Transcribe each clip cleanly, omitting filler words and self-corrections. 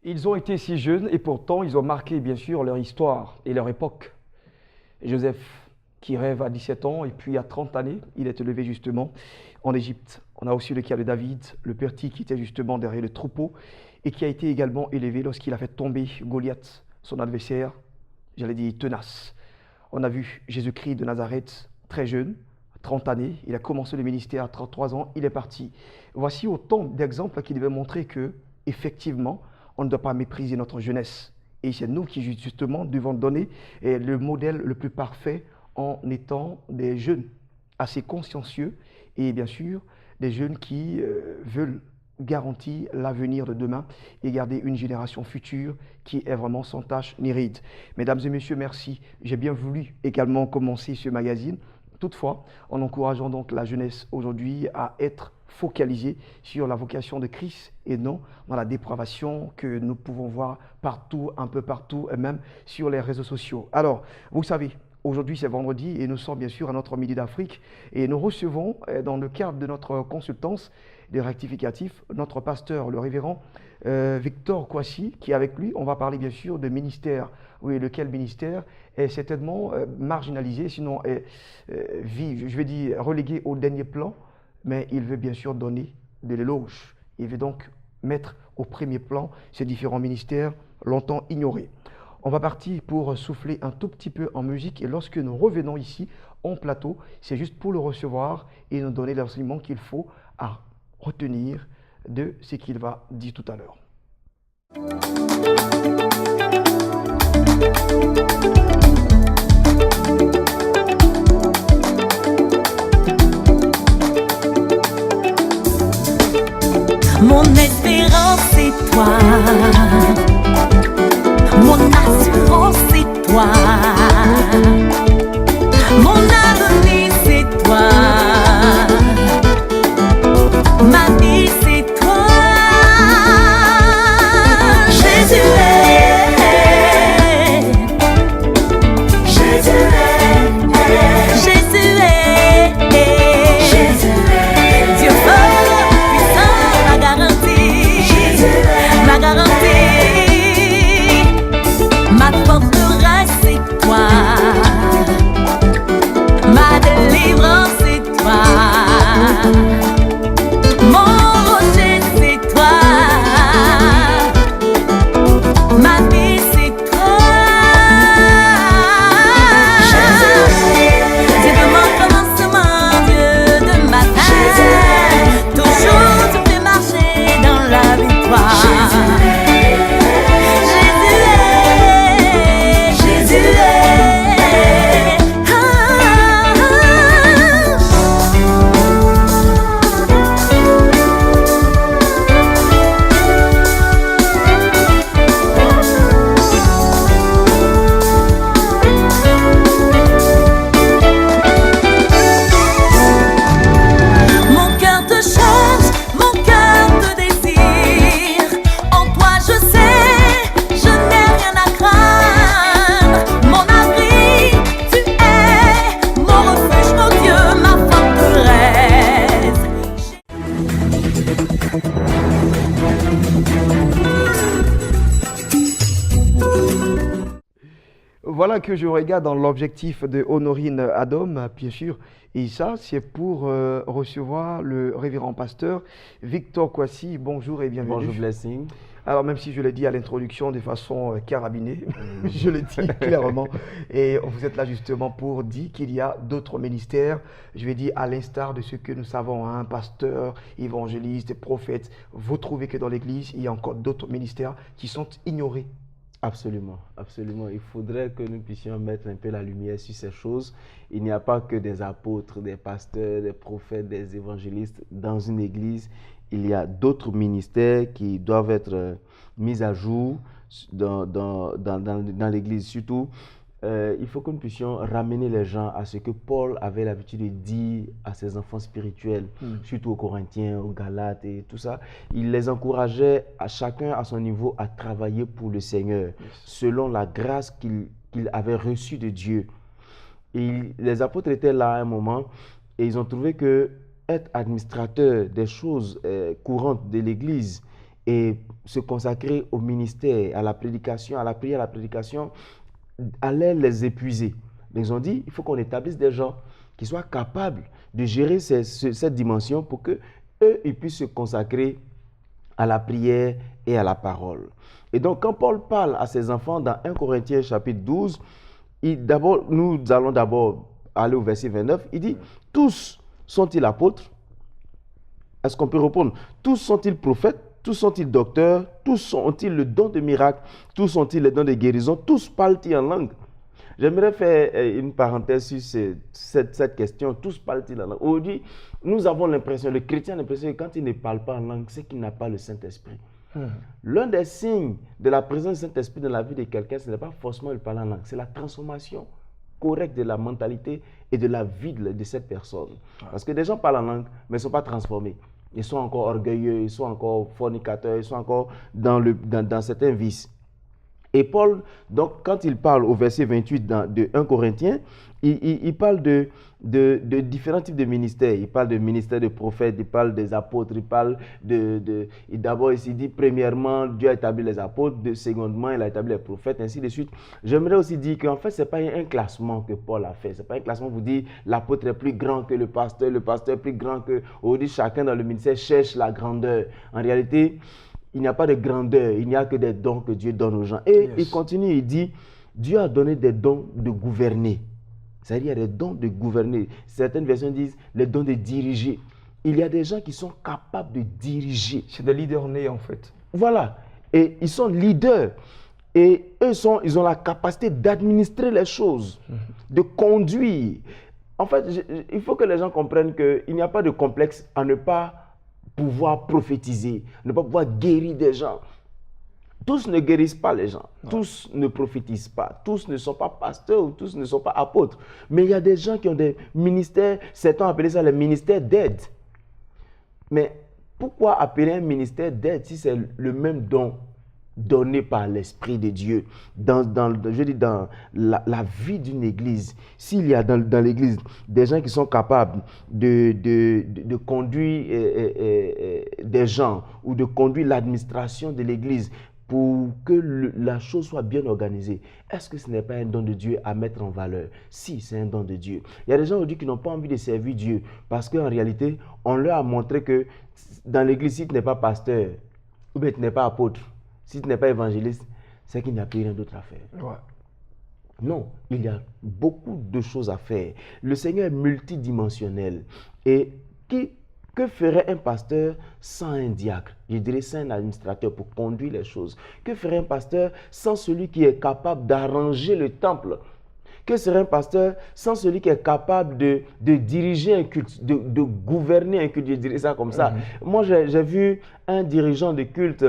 Ils ont été si jeunes et pourtant ils ont marqué bien sûr leur histoire et leur époque. Joseph qui rêve à 17 ans et puis à 30 années, il est élevé justement en Égypte. On a aussi le cas de David, le petit qui était justement derrière le troupeau et qui a été également élevé lorsqu'il a fait tomber Goliath, son adversaire, j'allais dire tenace. On a vu Jésus-Christ de Nazareth très jeune, 30 années, il a commencé le ministère à 33 ans, il est parti. Voici autant d'exemples qui devaient montrer que, effectivement, on ne doit pas mépriser notre jeunesse. Et c'est nous qui, justement, devons donner le modèle le plus parfait en étant des jeunes assez consciencieux et bien sûr, des jeunes qui veulent garantir l'avenir de demain et garder une génération future qui est vraiment sans tache ni ride. Mesdames et messieurs, merci. J'ai bien voulu également commencer ce magazine. Toutefois, en encourageant donc la jeunesse aujourd'hui à être focalisée sur la vocation de Christ et non dans la dépravation que nous pouvons voir partout, un peu partout, et même sur les réseaux sociaux. Alors, vous savez, aujourd'hui c'est vendredi et nous sommes bien sûr à notre Midi d'Afrique et nous recevons dans le cadre de notre consultance des rectificatifs notre pasteur, le révérend Victor Kwasi, qui est avec lui. On va parler bien sûr de ministère. Oui, lequel ministère est certainement marginalisé, sinon je vais dire relégué au dernier plan, mais il veut bien sûr donner de l'éloge. Il veut donc mettre au premier plan ces différents ministères longtemps ignorés. On va partir pour souffler un tout petit peu en musique et lorsque nous revenons ici en plateau, c'est juste pour le recevoir et nous donner l'enseignement qu'il faut à retenir de ce qu'il va dire tout à l'heure. Mon espérance c'est toi, mon assurance c'est toi, mon avenir c'est toi, ma vie c'est toi, Jésus est, Jésus est, Jésus est, Jésus est, Dieu fort, puissant, ma garantie, ma garantie, ma forteresse c'est toi, ma délivrance c'est toi, mon rocher c'est toi, ma vie c'est toi, Dieu de mon commencement, Dieu de ma fin, toujours tu fais marcher dans la victoire. Jésus est, mon cœur te cherche, mon cœur te désire. En toi je sais, je n'ai rien à craindre. Mon abri, tu es mon refuge, mon Dieu, ma forteresse. Voilà que je regarde dans l'objectif de Honorine Adom, bien sûr, et ça c'est pour recevoir le révérend pasteur Victor Kwasi. Bonjour et bienvenue. Bonjour Blessing. Alors même si je l'ai dit à l'introduction de façon carabinée, je le dis clairement, et vous êtes là justement pour dire qu'il y a d'autres ministères, je vais dire à l'instar de ce que nous savons, hein, pasteurs, évangélistes, prophètes, vous trouvez que dans l'église, il y a encore d'autres ministères qui sont ignorés. Absolument, absolument. Il faudrait que nous puissions mettre un peu la lumière sur ces choses. Il n'y a pas que des apôtres, des pasteurs, des prophètes, des évangélistes dans une église. Il y a d'autres ministères qui doivent être mis à jour dans l'église. Surtout, il faut que nous puissions ramener les gens à ce que Paul avait l'habitude de dire à ses enfants spirituels, surtout aux Corinthiens, aux Galates et tout ça. Il les encourageait à chacun à son niveau à travailler pour le Seigneur, selon la grâce qu'il avait reçue de Dieu. Et les apôtres étaient là à un moment et ils ont trouvé que être administrateur des choses courantes de l'Église et se consacrer au ministère, à la prédication, à la prière, à la prédication, allait les épuiser. Ils ont dit, il faut qu'on établisse des gens qui soient capables de gérer cette dimension pour qu'eux, ils puissent se consacrer à la prière et à la parole. Et donc, quand Paul parle à ses enfants dans 1 Corinthiens chapitre 12, nous allons d'abord aller au verset 29, il dit, tous sont-ils apôtres? Est-ce qu'on peut répondre? Tous sont-ils prophètes? Tous sont-ils docteurs? Tous ont-ils le don de miracle? Tous ont-ils le don de guérison? Tous parlent-ils en langue? J'aimerais faire une parenthèse sur cette question. Tous parlent-ils en langue? Aujourd'hui, nous avons l'impression, le chrétien a l'impression que quand il ne parle pas en langue, c'est qu'il n'a pas le Saint-Esprit. L'un des signes de la présence du Saint-Esprit dans la vie de quelqu'un, ce n'est pas forcément le parler en langue, c'est la transformation correcte de la mentalité et de la vie de cette personne. Parce que des gens parlent en langue, mais ne sont pas transformés. Ils sont encore orgueilleux, ils sont encore fornicateurs, ils sont encore dans certains vices. Et Paul, donc, quand il parle au verset 28 de 1 Corinthiens, il parle de différents types de ministères. Il parle de ministère de prophètes, il parle des apôtres, il parle d'abord, il dit, premièrement, Dieu a établi les apôtres, secondement, il a établi les prophètes, ainsi de suite. J'aimerais aussi dire qu'en fait, ce n'est pas un classement que Paul a fait. Ce n'est pas un classement pour dire l'apôtre est plus grand que le pasteur est plus grand que... Aujourd'hui, chacun dans le ministère cherche la grandeur. En réalité, il n'y a pas de grandeur, il n'y a que des dons que Dieu donne aux gens. Et il continue, il dit, Dieu a donné des dons de gouverner. C'est-à-dire, il y a des dons de gouverner. Certaines versions disent les dons de diriger. Il y a des gens qui sont capables de diriger. C'est des leaders nés, en fait. Voilà. Et ils sont leaders. Et eux, ils ont la capacité d'administrer les choses, de conduire. En fait, il faut que les gens comprennent qu'il n'y a pas de complexe à ne pas pouvoir prophétiser, ne pas pouvoir guérir des gens. Tous ne guérissent pas les gens, tous ne prophétisent pas, tous ne sont pas pasteurs ou tous ne sont pas apôtres. Mais il y a des gens qui ont des ministères, certains appellent ça les ministères d'aide. Mais pourquoi appeler un ministère d'aide si c'est le même don donné par l'Esprit de Dieu dans la vie d'une église? S'il y a dans l'église des gens qui sont capables de conduire des gens ou de conduire l'administration de l'église pour que la chose soit bien organisée, est-ce que ce n'est pas un don de Dieu à mettre en valeur? Si, c'est un don de Dieu. Il y a des gens aujourd'hui qui n'ont pas envie de servir Dieu parce qu'en réalité, on leur a montré que dans l'église, si tu n'es pas pasteur ou bien tu n'es pas apôtre, si tu n'es pas évangéliste, c'est qu'il n'y a plus rien d'autre à faire. Ouais. Non, il y a beaucoup de choses à faire. Le Seigneur est multidimensionnel. Et que ferait un pasteur sans un diacre? Je dirais sans un administrateur pour conduire les choses. Que ferait un pasteur sans celui qui est capable d'arranger le temple? Que serait un pasteur sans celui qui est capable de diriger un culte, de gouverner un culte? Je dirais ça comme ça. Moi, j'ai vu un dirigeant de culte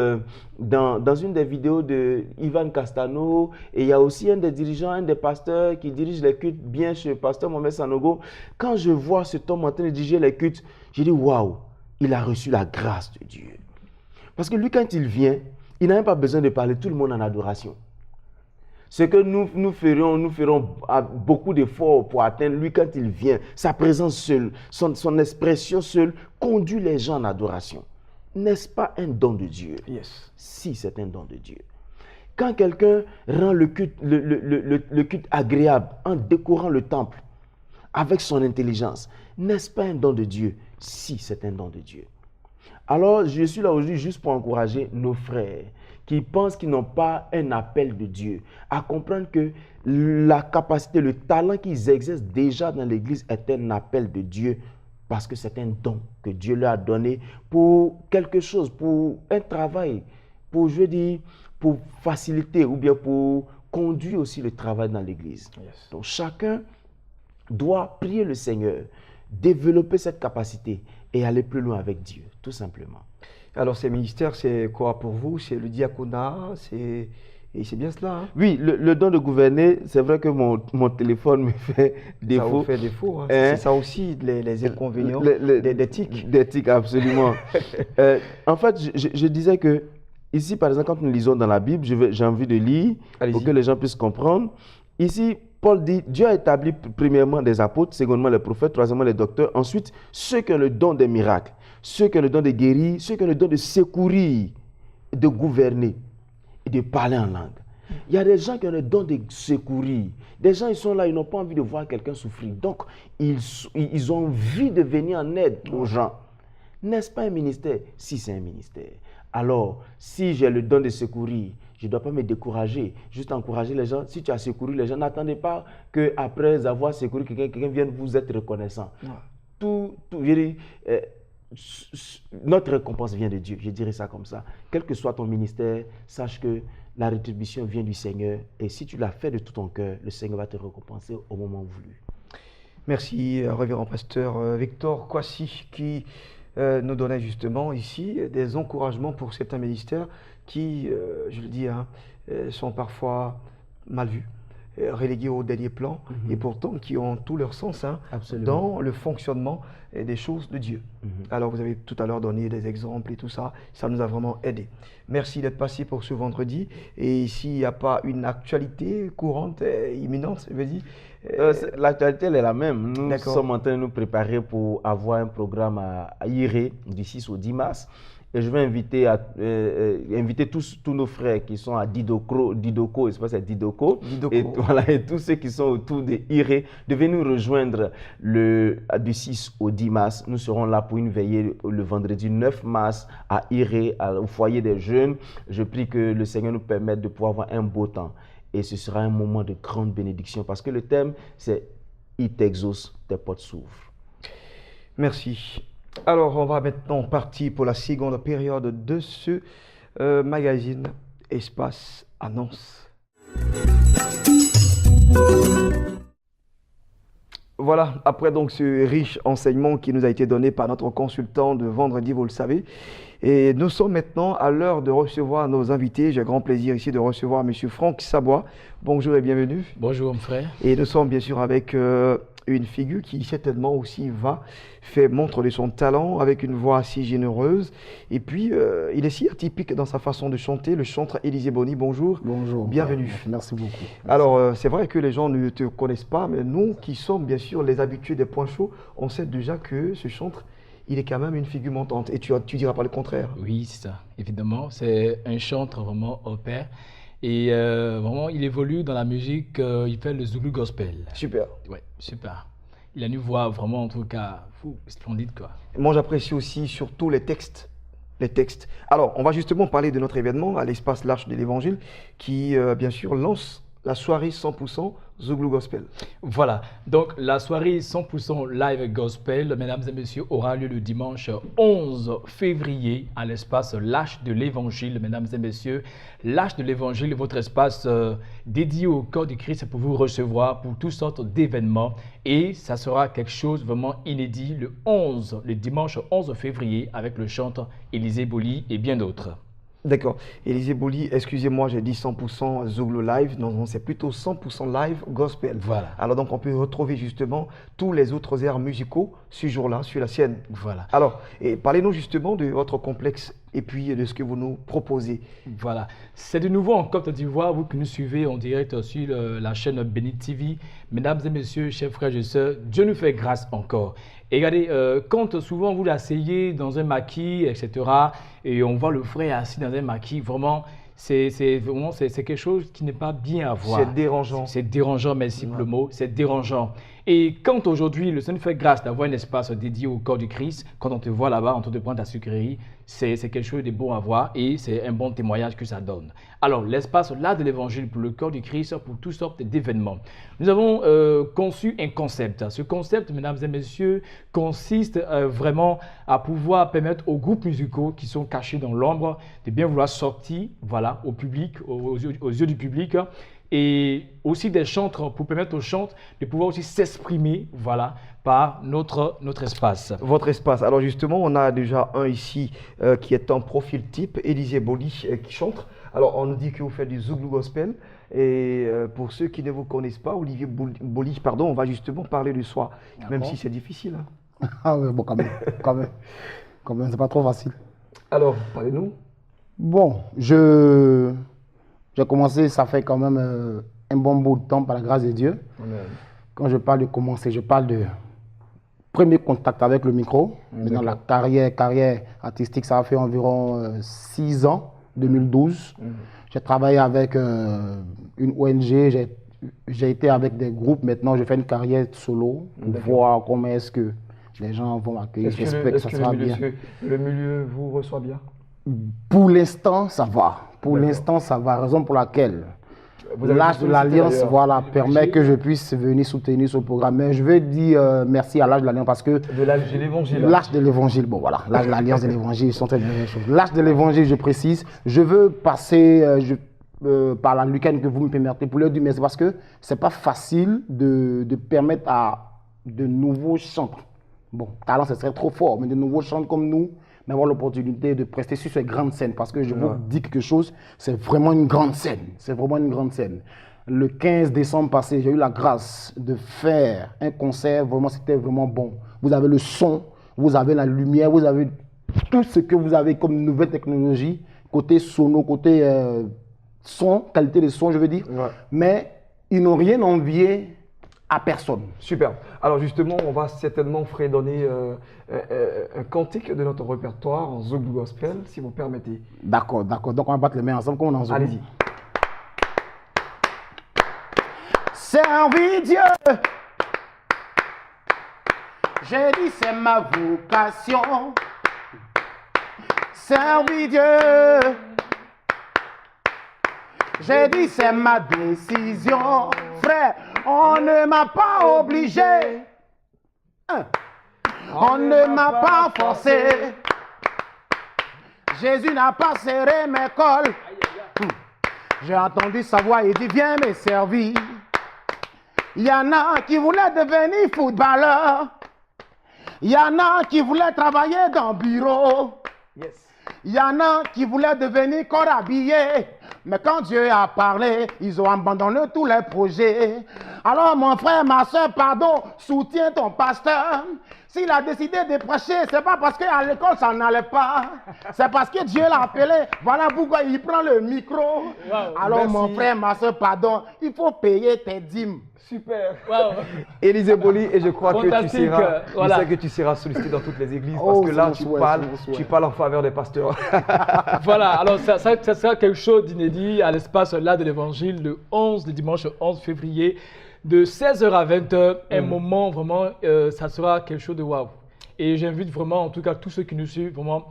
dans une des vidéos de Ivan Castano, et il y a aussi un des dirigeants, un des pasteurs qui dirige les cultes bien chez le pasteur Mohamed Sanogo. Quand je vois cet homme en train de diriger les cultes, je dis waouh, il a reçu la grâce de Dieu. Parce que lui, quand il vient, il n'a même pas besoin de parler, tout le monde en adoration. Ce que nous ferons beaucoup d'efforts pour atteindre lui quand il vient. Sa présence seule, son expression seule conduit les gens en adoration. N'est-ce pas un don de Dieu? Yes. Si, c'est un don de Dieu. Quand quelqu'un rend le culte agréable en décorant le temple avec son intelligence, n'est-ce pas un don de Dieu? Si, c'est un don de Dieu. Alors, je suis là aujourd'hui juste pour encourager nos frères qui pensent qu'ils n'ont pas un appel de Dieu, à comprendre que la capacité, le talent qu'ils exercent déjà dans l'église est un appel de Dieu, parce que c'est un don que Dieu leur a donné pour quelque chose, pour un travail, pour faciliter ou bien pour conduire aussi le travail dans l'église. Yes. Donc chacun doit prier le Seigneur, développer cette capacité et aller plus loin avec Dieu, tout simplement. Alors ces ministères, c'est quoi pour vous? C'est le diaconat, c'est Et c'est bien cela. Hein? Oui, le don de gouverner, c'est vrai que mon téléphone me fait défaut. Ça vous fait défaut. Hein? C'est ça aussi, les inconvénients d'éthique. D'éthique, absolument. En fait, je disais que ici, par exemple, quand nous lisons dans la Bible, j'ai envie de lire pour que les gens puissent comprendre. Ici, Paul dit, Dieu a établi premièrement des apôtres, secondement les prophètes, troisièmement les docteurs, ensuite ceux qui ont le don des miracles, ceux qui ont le don de guérir, ceux qui ont le don de secourir, de gouverner et de parler en langue. Il y a des gens qui ont le don de secourir. Des gens, ils sont là, ils n'ont pas envie de voir quelqu'un souffrir. Donc, ils ont envie de venir en aide aux gens. N'est-ce pas un ministère? Si c'est un ministère. Alors, si j'ai le don de secourir, je ne dois pas me décourager, juste encourager les gens. Si tu as secouru les gens, n'attendez pas qu'après avoir secouru quelqu'un vienne vous être reconnaissant. Notre récompense vient de Dieu, je dirais ça comme ça. Quel que soit ton ministère, sache que la rétribution vient du Seigneur. Et si tu l'as fait de tout ton cœur, le Seigneur va te récompenser au moment voulu. Merci, révérend pasteur Victor Kwasi, qui nous donnait justement ici des encouragements pour certains ministères qui, je le dis, hein, sont parfois mal vus, relégués au dernier plan, et pourtant qui ont tout leur sens hein, dans le fonctionnement des choses de Dieu. Alors vous avez tout à l'heure donné des exemples et tout ça, ça nous a vraiment aidé. Merci d'être passé pour ce vendredi. Et s'il n'y a pas une actualité courante, imminente, vas-y. L'actualité, elle est la même. Nous sommes en train de nous préparer pour avoir un programme à Iré du 6 au 10 mars. Et je vais inviter tous nos frères qui sont à Didoko, je sais pas si c'est Didoko. Et tous ceux qui sont autour de Iré, de venir nous rejoindre du 6 au 10 mars. Nous serons là pour une veillée le vendredi 9 mars à Iré, au foyer des jeunes. Je prie que le Seigneur nous permette de pouvoir avoir un beau temps. Et ce sera un moment de grande bénédiction parce que le thème, c'est « Il t'exauce, tes portes s'ouvrent ». Merci. Alors, on va maintenant partir pour la seconde période de ce magazine Espace Annonce. Voilà, après donc ce riche enseignement qui nous a été donné par notre consultant de vendredi, vous le savez. Et nous sommes maintenant à l'heure de recevoir nos invités. J'ai grand plaisir ici de recevoir M. Franck Sabois. Bonjour et bienvenue. Bonjour mon frère. Et nous sommes bien sûr avec une figure qui certainement aussi fait montre de son talent avec une voix si généreuse. Et puis, il est si atypique dans sa façon de chanter, le chanteur Élisée Boni. Bonjour. Bonjour. Bienvenue. Merci beaucoup. Merci. Alors, c'est vrai que les gens ne te connaissent pas, mais nous qui sommes bien sûr les habitués des points chauds, on sait déjà que ce chanteur, il est quand même une figure montante. Et tu diras pas le contraire. Oui, c'est ça. Évidemment, c'est un chanteur vraiment au pair. Et vraiment, il évolue dans la musique, il fait le Zulu Gospel. Super. Oui, super. Il a une voix vraiment, en tout cas, splendide, quoi. Moi, j'apprécie aussi surtout les textes. Alors, on va justement parler de notre événement à l'espace L'Arche de l'Évangile qui, bien sûr, lance la soirée 100% Zulu Gospel. Voilà, donc la soirée 100% live gospel, mesdames et messieurs, aura lieu le dimanche 11 février à l'espace L'Arche de l'Évangile. Mesdames et messieurs, L'Arche de l'Évangile est votre espace dédié au corps du Christ pour vous recevoir pour toutes sortes d'événements. Et ça sera quelque chose vraiment inédit le dimanche 11 février avec le chanteur Élisée Boli et bien d'autres. D'accord. Élisée Boli, excusez-moi, j'ai dit 100% Zulu Live. Non, c'est plutôt 100% Live Gospel. Voilà. Alors donc, on peut retrouver justement tous les autres airs musicaux ce jour-là sur la scène. Voilà. Alors, parlez-nous justement de votre complexe et puis de ce que vous nous proposez. Voilà. C'est de nouveau en Côte d'Ivoire, vous qui nous suivez en direct sur la chaîne Béni TV. Mesdames et messieurs, chers frères et sœurs, Dieu nous fait grâce encore. Et regardez, quand souvent vous l'asseyez dans un maquis, etc., et on voit le frère assis dans un maquis, vraiment, c'est quelque chose qui n'est pas bien à voir. C'est dérangeant. C'est dérangeant, merci pour le mot, c'est dérangeant. Et quand aujourd'hui, le Seigneur nous fait grâce d'avoir un espace dédié au corps du Christ, quand on te voit là-bas en train de prendre ta sucrerie, c'est quelque chose de bon à voir et c'est un bon témoignage que ça donne. Alors, l'espace là de l'Évangile pour le corps du Christ, pour toutes sortes d'événements. Nous avons conçu un concept. Ce concept, mesdames et messieurs, consiste vraiment à pouvoir permettre aux groupes musicaux qui sont cachés dans l'ombre de bien vouloir sortir, voilà, au public, aux yeux du public, et aussi des chanteurs pour permettre aux chanteurs de pouvoir aussi s'exprimer, voilà, par notre espace. Votre espace. Alors justement, on a déjà un ici qui est un profil type, Élisée Boli, qui chante. Alors, on nous dit que vous faites du Zouglou Gospel. Et pour ceux qui ne vous connaissent pas, Olivier Boli, pardon, on va justement parler du soir, même si c'est difficile. Hein. Ah oui, bon, quand même, c'est pas trop facile. Alors, parlez-nous. Bon, j'ai commencé, ça fait quand même un bon bout de temps, par la grâce de Dieu. Amen. Quand je parle de commencer, je parle de premier contact avec le micro. Dans la carrière artistique, ça a fait environ 6 ans, 2012. J'ai travaillé avec une ONG, j'ai été avec des groupes. Maintenant, je fais une carrière solo pour voir comment est-ce que les gens vont m'accueillir. J'espère que ça sera bien. Le milieu vous reçoit bien? Pour l'instant, ça va. Pour l'instant, ça va. Raison pour laquelle l'Arche de l'Alliance permet que je puisse venir soutenir ce programme. Mais je veux dire merci à l'Arche de l'Alliance parce que... De l'Arche de l'Évangile. L'Arche de l'Évangile, bon voilà. L'Arche de l'Alliance et l'Évangile sont très bien choses. L'Arche de l'Évangile, je précise. Je veux passer par la lucarne que vous me permettez pour leur dire merci parce que c'est pas facile de permettre à de nouveaux chanteurs. Bon, talent, ce serait trop fort, mais de nouveaux chanteurs comme nous, d'avoir l'opportunité de prester sur ces grandes scènes. Parce que je vous dis quelque chose, c'est vraiment une grande scène. C'est vraiment une grande scène. Le 15 décembre passé, j'ai eu la grâce de faire un concert. Vraiment, c'était vraiment bon. Vous avez le son, vous avez la lumière, vous avez tout ce que vous avez comme nouvelle technologie, côté sono, côté son, qualité de son, je veux dire. Ouais. Mais ils n'ont rien envié à personne. Super. Alors justement, on va certainement fredonner un cantique de notre répertoire en Zouglou Gospel, si vous permettez. D'accord. Donc on va battre les mains ensemble comme on est en Zouglou. Allez-y. Servir Dieu, j'ai dit c'est ma vocation. Servir Dieu, j'ai dit c'est ma décision. Frère, on ne m'a pas obligé. On ne m'a pas forcé. Jésus n'a pas serré mes cols. J'ai entendu sa voix et dit viens me servir. Il y en a qui voulaient devenir footballeur. Il y en a qui voulaient travailler dans le bureau. Il y en a qui voulaient devenir corps habillé. Mais quand Dieu a parlé, ils ont abandonné tous les projets. Alors mon frère, ma soeur, pardon, soutiens ton pasteur. S'il a décidé de prêcher, c'est pas parce qu'à l'école ça n'allait pas. C'est parce que Dieu l'a appelé. Voilà pourquoi il prend le micro. Wow, alors merci. mon frère, ma soeur, pardon, il faut payer tes dîmes. Super. Wow. Élisée Boli, et je crois que Fantastique, voilà. je sais que tu seras sollicité dans toutes les églises Oh, parce que là, c'est mon souhait. tu parles en faveur des pasteurs. Voilà, alors ça sera quelque chose d'inédit à l'espace là de l'Évangile le dimanche 11 février, de 16h à 20h. Un moment vraiment, ça sera quelque chose de waouh. Et j'invite vraiment, en tout cas, tous ceux qui nous suivent vraiment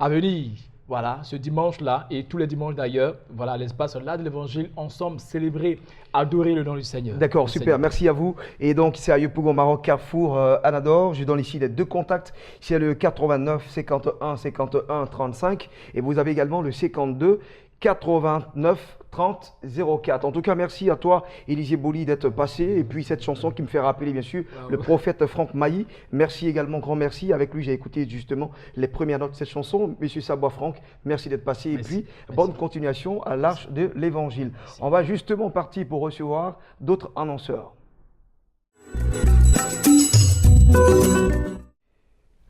à venir. Voilà, ce dimanche-là et tous les dimanches d'ailleurs, voilà, à l'espace là de l'Évangile, ensemble célébrer, adorer le nom du Seigneur. D'accord, super, Seigneur. merci à vous. Et donc, c'est à Yopougon, Maroc, Carrefour, Anador. Je donne ici les 2 contacts. C'est le 89 51 51 35 et vous avez également le 52 89 30 04. En tout cas, merci à toi, Élisée Boli, d'être passé. Et puis, cette chanson qui me fait rappeler, bien sûr, le prophète Franck Mailly. Merci également, grand merci. Avec lui, j'ai écouté justement les premières notes de cette chanson. Monsieur Sabois Franck, merci d'être passé. Merci. Et puis, bonne continuation à l'Arche de l'Évangile. On va justement partir pour recevoir d'autres annonceurs.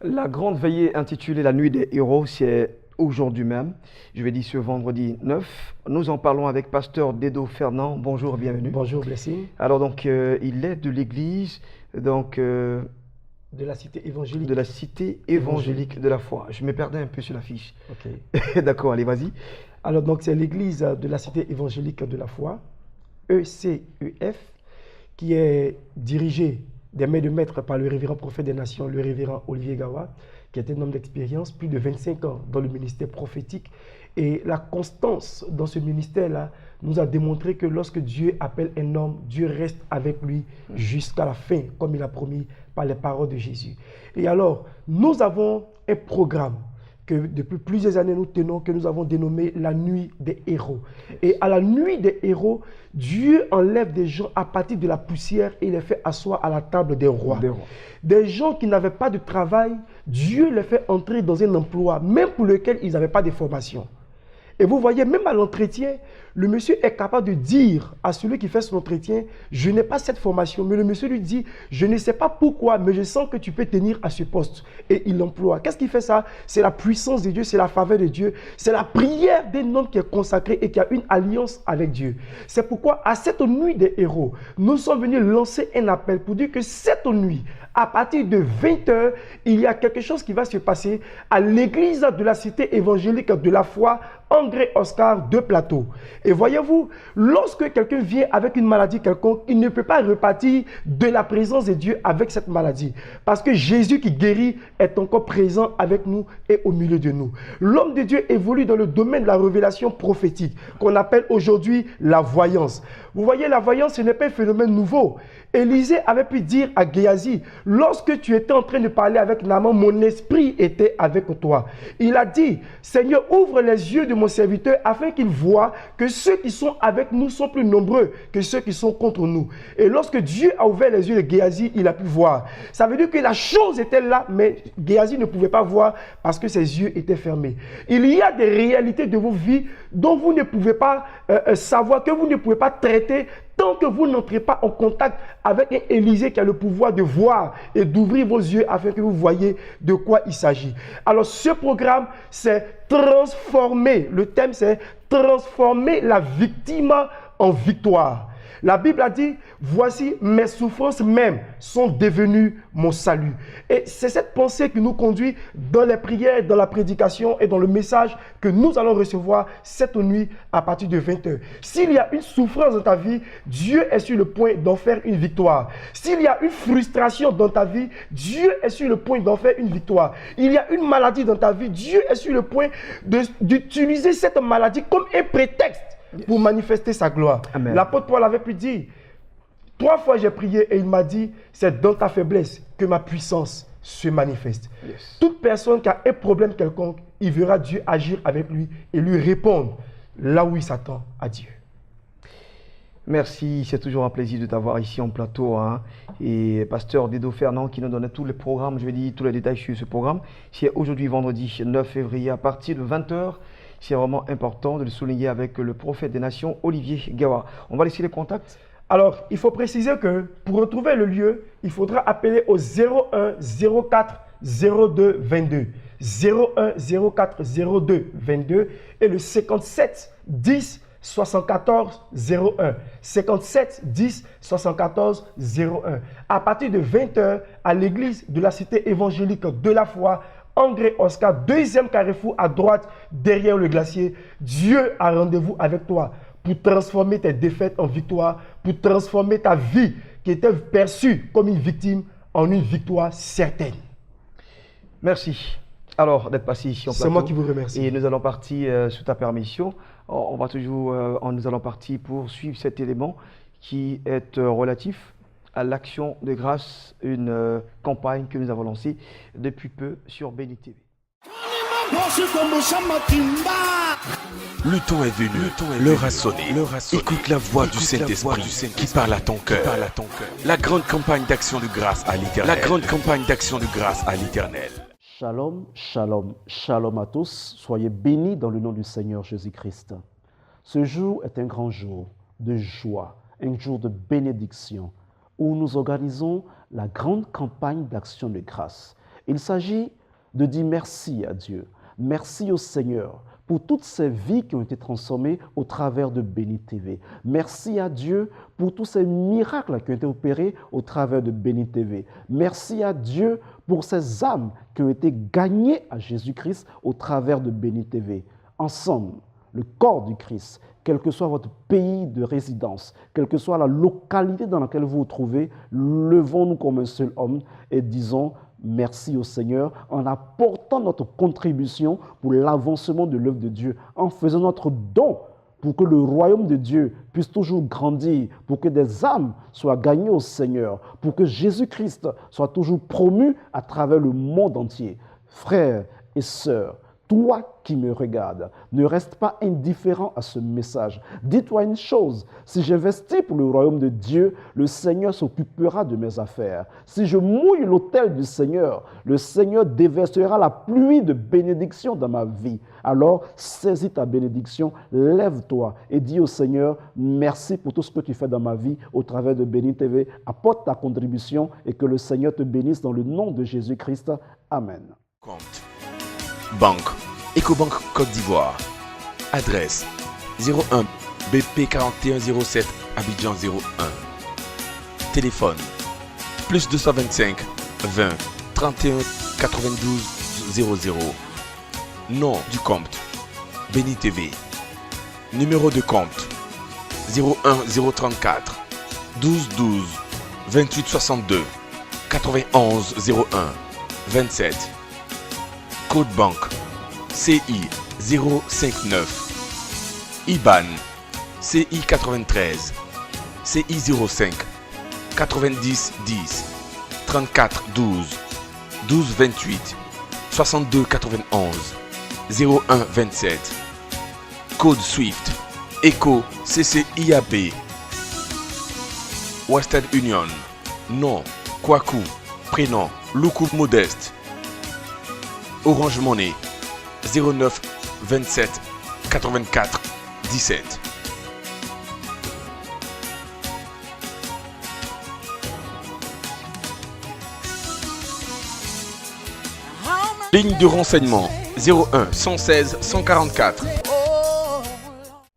La grande veillée intitulée La Nuit des Héros, c'est aujourd'hui même, je vais dire ce vendredi 9. Nous en parlons avec Pasteur Dedo Fernand. Bonjour, bienvenue. Bonjour, Blessing. Alors donc, il est de l'église, donc De la cité évangélique. de la cité évangélique de la foi. Je me perdais un peu sur la fiche. Ok. D'accord, allez, vas-y. Alors, donc, c'est l'église de la cité évangélique de la foi, ECEF, qui est dirigée des mains de maître par le révérend prophète des nations, le révérend Olivier Gawa, qui est un homme d'expérience, plus de 25 ans dans le ministère prophétique. Et la constance dans ce ministère-là nous a démontré que lorsque Dieu appelle un homme, Dieu reste avec lui jusqu'à la fin, comme il a promis par les paroles de Jésus. Et alors, nous avons un programme que depuis plusieurs années nous tenons, que nous avons dénommé la nuit des héros. Et à la nuit des héros, Dieu enlève des gens à partir de la poussière et les fait asseoir à la table des rois. Des gens qui n'avaient pas de travail, Dieu les fait entrer dans un emploi, même pour lequel ils n'avaient pas de formation. Et vous voyez, même à l'entretien, le monsieur est capable de dire à celui qui fait son entretien, je n'ai pas cette formation, mais le monsieur lui dit, je ne sais pas pourquoi, mais je sens que tu peux tenir à ce poste. Et il l'emploie. Qu'est-ce qui fait ça? C'est la puissance de Dieu, c'est la faveur de Dieu, c'est la prière d'un homme qui est consacré et qui a une alliance avec Dieu. C'est pourquoi, à cette nuit des héros, nous sommes venus lancer un appel pour dire que cette nuit, à partir de 20h, il y a quelque chose qui va se passer à l'église de la cité évangélique de la foi, André Oscar de Plateau. Et voyez-vous, lorsque quelqu'un vient avec une maladie quelconque, il ne peut pas repartir de la présence de Dieu avec cette maladie. Parce que Jésus qui guérit est encore présent avec nous et au milieu de nous. L'homme de Dieu évolue dans le domaine de la révélation prophétique, qu'on appelle aujourd'hui la voyance. Vous voyez, la voyance, ce n'est pas un phénomène nouveau. Élisée avait pu dire à Géasi, lorsque tu étais en train de parler avec Naaman, mon esprit était avec toi. Il a dit, Seigneur, ouvre les yeux de mon serviteur afin qu'il voie que ceux qui sont avec nous sont plus nombreux que ceux qui sont contre nous. Et lorsque Dieu a ouvert les yeux de Géasi, il a pu voir. Ça veut dire que la chose était là, mais Géasi ne pouvait pas voir parce que ses yeux étaient fermés. Il y a des réalités de vos vies dont vous ne pouvez pas savoir, que vous ne pouvez pas traiter tant que vous n'entrez pas en contact avec un Élisée qui a le pouvoir de voir et d'ouvrir vos yeux afin que vous voyez de quoi il s'agit. Alors ce programme, c'est transformer. Le thème, c'est transformer la victime en victoire. La Bible a dit, voici mes souffrances même sont devenues mon salut. Et c'est cette pensée qui nous conduit dans les prières, dans la prédication et dans le message que nous allons recevoir cette nuit à partir de 20h. S'il y a une souffrance dans ta vie, Dieu est sur le point d'en faire une victoire. S'il y a une frustration dans ta vie, Dieu est sur le point d'en faire une victoire. Il y a une maladie dans ta vie, Dieu est sur le point d'utiliser cette maladie comme un prétexte pour manifester sa gloire. L'apôtre Paul avait pu dire, 3 fois j'ai prié et il m'a dit, c'est dans ta faiblesse que ma puissance se manifeste. Toute personne qui a un problème quelconque, il verra Dieu agir avec lui et lui répondre là où il s'attend à Dieu. Merci, c'est toujours un plaisir de t'avoir ici en plateau. Et pasteur Dedo Fernand qui nous donnait tous les programmes, je vais dire tous les détails sur ce programme. C'est aujourd'hui vendredi 9 février à partir de 20h. C'est vraiment important de le souligner avec le prophète des nations, Olivier Gawa. On va laisser les contacts. Alors, il faut préciser que pour retrouver le lieu, il faudra appeler au 01 04 02 22. 01 04 02 22 et le 57 10 74 01. 57 10 74 01. À partir de 20h, à l'église de la cité évangélique de la foi, André Oscar, 2e carrefour à droite, derrière le glacier. Dieu a rendez-vous avec toi pour transformer tes défaites en victoire, pour transformer ta vie qui était perçue comme une victime en une victoire certaine. Merci. Alors, d'être passé ici en plateau. C'est moi qui vous remercie. Et nous allons partir, sous ta permission, nous allons partir pour suivre cet élément qui est relatif à l'action de grâce, une campagne que nous avons lancée depuis peu sur Béni TV. Le temps est venu, l'heure a sonné. Écoute la voix du Saint-Esprit qui parle à ton cœur. La grande campagne d'action de grâce à l'Éternel. Shalom, shalom, shalom à tous. Soyez bénis dans le nom du Seigneur Jésus-Christ. Ce jour est un grand jour de joie, un jour de bénédiction, où nous organisons la grande campagne d'action de grâce. Il s'agit de dire merci à Dieu, merci au Seigneur pour toutes ces vies qui ont été transformées au travers de Béni TV. Merci à Dieu pour tous ces miracles qui ont été opérés au travers de Béni TV. Merci à Dieu pour ces âmes qui ont été gagnées à Jésus-Christ au travers de Béni TV. Ensemble, le corps du Christ, quel que soit votre pays de résidence, quelle que soit la localité dans laquelle vous vous trouvez, levons-nous comme un seul homme et disons merci au Seigneur en apportant notre contribution pour l'avancement de l'œuvre de Dieu, en faisant notre don pour que le royaume de Dieu puisse toujours grandir, pour que des âmes soient gagnées au Seigneur, pour que Jésus-Christ soit toujours promu à travers le monde entier. Frères et sœurs, Toi qui me regardes, ne reste pas indifférent à ce message. Dis-toi une chose, si j'investis pour le royaume de Dieu, le Seigneur s'occupera de mes affaires. Si je mouille l'autel du Seigneur, le Seigneur déversera la pluie de bénédiction dans ma vie. Alors, saisis ta bénédiction, lève-toi et dis au Seigneur, merci pour tout ce que tu fais dans ma vie au travers de Béni TV. Apporte ta contribution et que le Seigneur te bénisse dans le nom de Jésus-Christ. Amen. Compte. Banque. Ecobank Côte d'Ivoire. Adresse 01 BP 4107 Abidjan 01. Téléphone plus 225 20 31 92 00. Nom du compte Béni TV. Numéro de compte 01 034 12 12 28 62 91 01 27. Code banque CI 059. IBAN CI 93 CI 05 90 10 34 12 12 28 62 91 01 27. Code SWIFT ECO CCIAB. Western Union. Nom Kwaku. Prénom Loukou Modeste. Orange Money 09 27 84 17. Ligne de renseignement 01 116 144.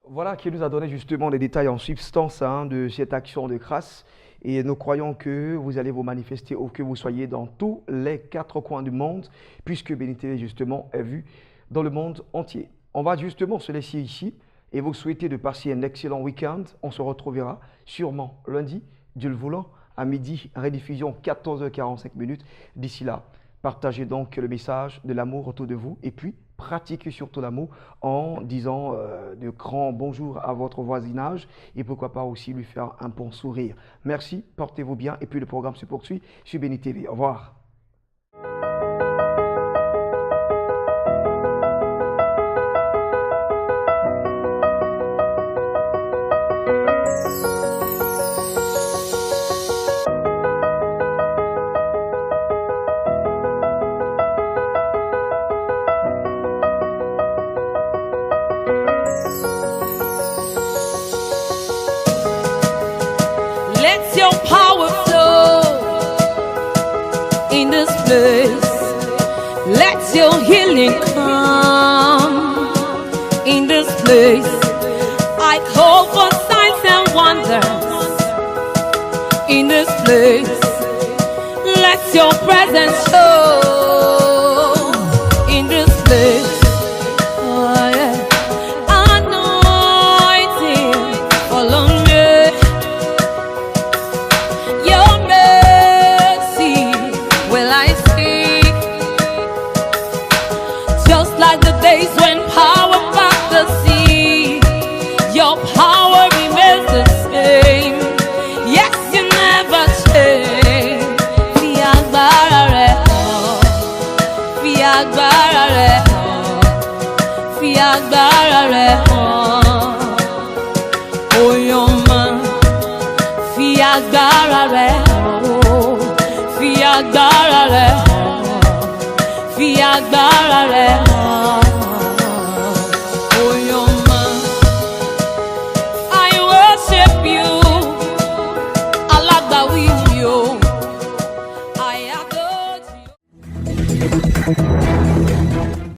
Voilà qui nous a donné justement les détails en substance de cette action de grâce. Et nous croyons que vous allez vous manifester où que vous soyez dans tous les 4 coins du monde, puisque Béni TV justement est vu dans le monde entier. On va justement se laisser ici et vous souhaiter de passer un excellent week-end. On se retrouvera sûrement lundi, Dieu le voulant, à midi, rediffusion 14h45. D'ici là, partagez donc le message de l'amour autour de vous et puis pratiquez surtout l'amour en disant de grands bonjours à votre voisinage et pourquoi pas aussi lui faire un bon sourire. Merci, portez-vous bien et puis le programme se poursuit sur Béni TV. Au revoir. Let your power flow in this place. Let your healing come in this place. I call for signs and wonders in this place. Let your presence show in this place. Oh, yeah. Anointing, follow me. Your mercy will I see, just like the days when power parted the sea. Your power remains the same. Yes, you never change. Fi agbára rẹ̀ hàn, fi agbára rẹ̀ hàn, fi agbára rẹ̀ hàn. Oyoma. Fi agbára rẹ̀ hàn, fi agbára rẹ̀ hàn, fi agbára rẹ̀ hàn.